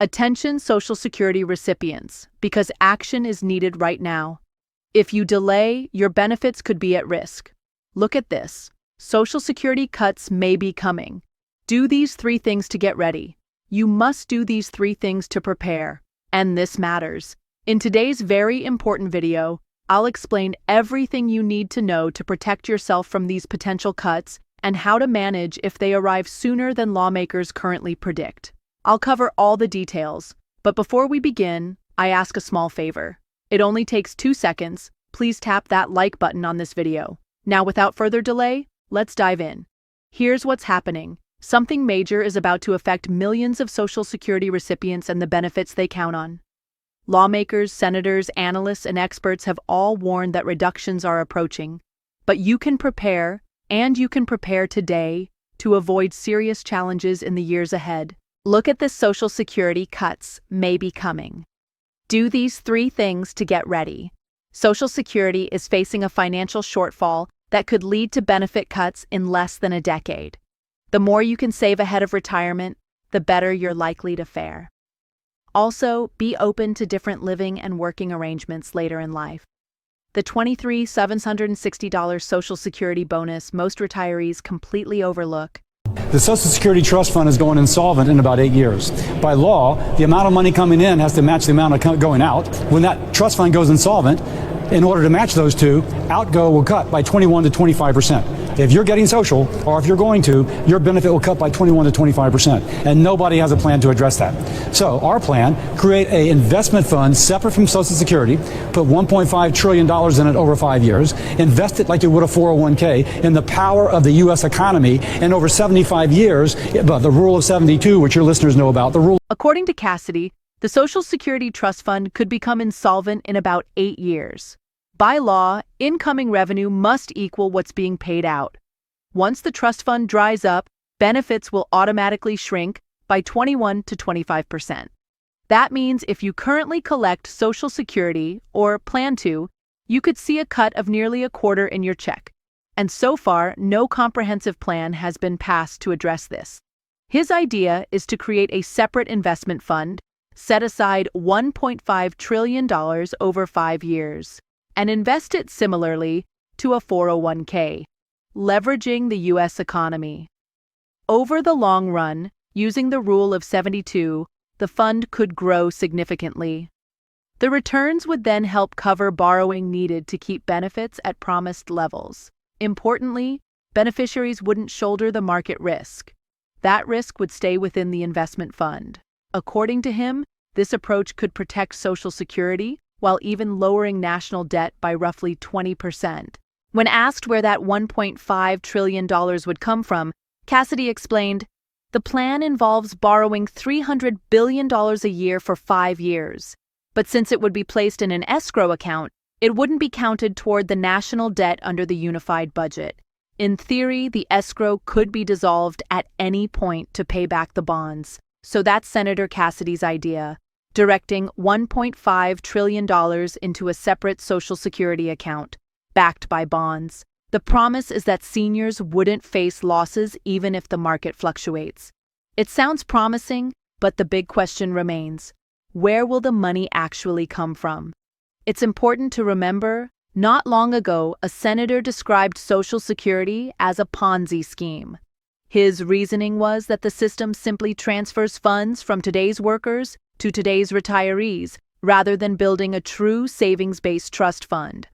Attention Social Security recipients, because action is needed right now. If you delay, your benefits could be at risk. Look at this. Social Security cuts may be coming. Do these 3 things to get ready. You must do these 3 things to prepare. And this matters. In today's very important video, I'll explain everything you need to know to protect yourself from these potential cuts and how to manage if they arrive sooner than lawmakers currently predict. I'll cover all the details, but before we begin, I ask a small favor. It only takes 2 seconds. Please tap that like button on this video. Now, without further delay, let's dive in. Here's what's happening. Something major is about to affect millions of Social Security recipients and the benefits they count on. Lawmakers, senators, analysts, and experts have all warned that reductions are approaching. But you can prepare, and you can prepare today, to avoid serious challenges in the years ahead. Look at this. Social Security cuts may be coming. Do these 3 things to get ready. Social Security is facing a financial shortfall that could lead to benefit cuts in less than a decade. The more you can save ahead of retirement, the better you're likely to fare. Also, be open to different living and working arrangements later in life. The $23,760 Social Security bonus most retirees completely overlook. The Social Security Trust Fund is going insolvent in about 8 years. By law, the amount of money coming in has to match the amount of going out. When that trust fund goes insolvent, in order to match those two, outgo will cut by 21 to 25%. If you're getting social, or if you're going to, your benefit will cut by 21 to 25%. And nobody has a plan to address that. So our plan, create an investment fund separate from Social Security, put $1.5 trillion in it over 5 years, invest it like you would a 401k in the power of the U.S. economy, and over 75 years, the rule of 72, which your listeners know about, the rule. According to Cassidy, the Social Security Trust Fund could become insolvent in about 8 years. By law, incoming revenue must equal what's being paid out. Once the trust fund dries up, benefits will automatically shrink by 21 to 25%. That means if you currently collect Social Security, or plan to, you could see a cut of nearly a quarter in your check. And so far, no comprehensive plan has been passed to address this. His idea is to create a separate investment fund, set aside $1.5 trillion over 5 years, and invest it similarly to a 401k, leveraging the U.S. economy. Over the long run, using the rule of 72, the fund could grow significantly. The returns would then help cover borrowing needed to keep benefits at promised levels. Importantly, beneficiaries wouldn't shoulder the market risk. That risk would stay within the investment fund. According to him, this approach could protect Social Security while even lowering national debt by roughly 20%. When asked where that $1.5 trillion would come from, Cassidy explained, "The plan involves borrowing $300 billion a year for 5 years. But since it would be placed in an escrow account, it wouldn't be counted toward the national debt under the unified budget. In theory, the escrow could be dissolved at any point to pay back the bonds. So that's Senator Cassidy's idea, directing $1.5 trillion into a separate Social Security account, backed by bonds. The promise is that seniors wouldn't face losses even if the market fluctuates. It sounds promising, but the big question remains: where will the money actually come from? It's important to remember, not long ago, a senator described Social Security as a Ponzi scheme. His reasoning was that the system simply transfers funds from today's workers to today's retirees, rather than building a true savings-based trust fund.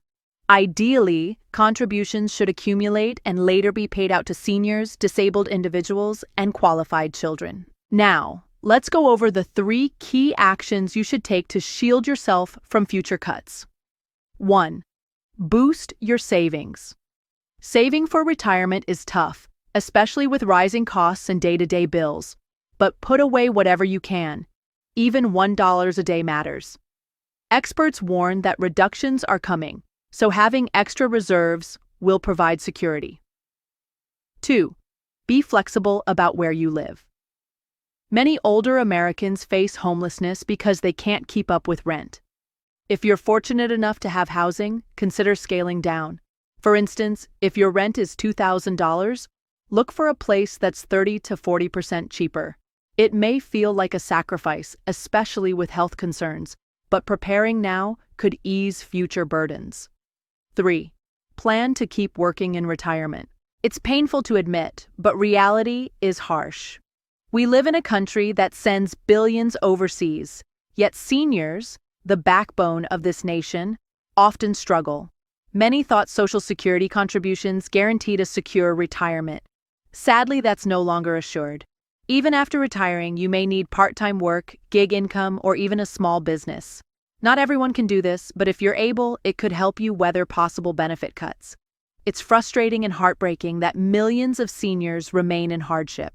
Ideally, contributions should accumulate and later be paid out to seniors, disabled individuals, and qualified children. Now, let's go over the 3 key actions you should take to shield yourself from future cuts. 1. Boost your savings. Saving for retirement is tough, especially with rising costs and day-to-day bills. But put away whatever you can. Even $1 a day matters. Experts warn that reductions are coming, so having extra reserves will provide security. 2. Be flexible about where you live. Many older Americans face homelessness because they can't keep up with rent. If you're fortunate enough to have housing, consider scaling down. For instance, if your rent is $2,000, look for a place that's 30 to 40% cheaper. It may feel like a sacrifice, especially with health concerns, but preparing now could ease future burdens. 3. Plan to keep working in retirement. It's painful to admit, but reality is harsh. We live in a country that sends billions overseas, yet seniors, the backbone of this nation, often struggle. Many thought Social Security contributions guaranteed a secure retirement. Sadly, that's no longer assured. Even after retiring, you may need part-time work, gig income, or even a small business. Not everyone can do this, but if you're able, it could help you weather possible benefit cuts. It's frustrating and heartbreaking that millions of seniors remain in hardship.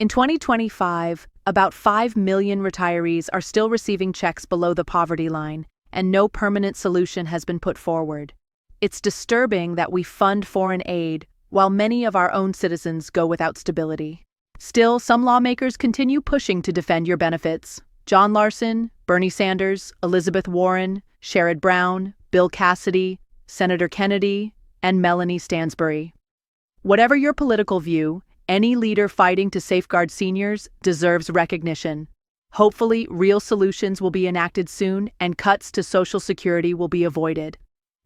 In 2025, about 5 million retirees are still receiving checks below the poverty line, and no permanent solution has been put forward. It's disturbing that we fund foreign aid while many of our own citizens go without stability. Still, some lawmakers continue pushing to defend your benefits. John Larson, Bernie Sanders, Elizabeth Warren, Sherrod Brown, Bill Cassidy, Senator Kennedy, and Melanie Stansbury. Whatever your political view, any leader fighting to safeguard seniors deserves recognition. Hopefully, real solutions will be enacted soon and cuts to Social Security will be avoided.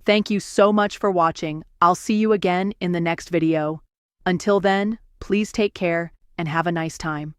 Thank you so much for watching. I'll see you again in the next video. Until then, please take care and have a nice time.